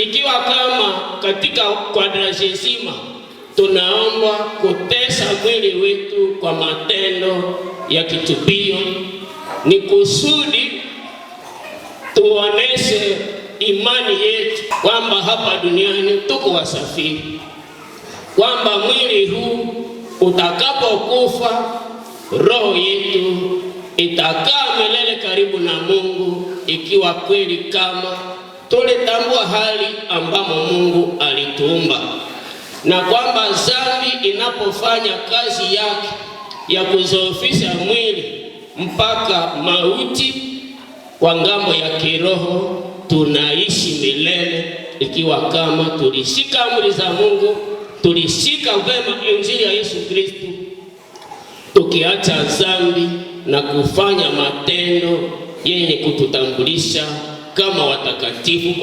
Ikiwa kama katika Kwadragesima tunaomba kutesa mwili wetu kwa matendo ya kitubio, ni kusudi tuoneshe imani yetu kwamba hapa duniani tuko wasafiri, kwamba mwili huu utakapokufa roho yetu itakaa milele karibu na Mungu, ikiwa kweli kama tulitambua hali ambamo Mungu alituumba, na kwamba dhambi inapofanya kazi yake ya kuzoofisha mwili mpaka mauti, kwa ngambo ya kiroho tunaishi milele ikiwa kama tulishika amri za Mungu, tulishika vema injili ya Yesu Kristo, tukiacha dhambi na kufanya matendo yenye kututambulisha kama watakatifu.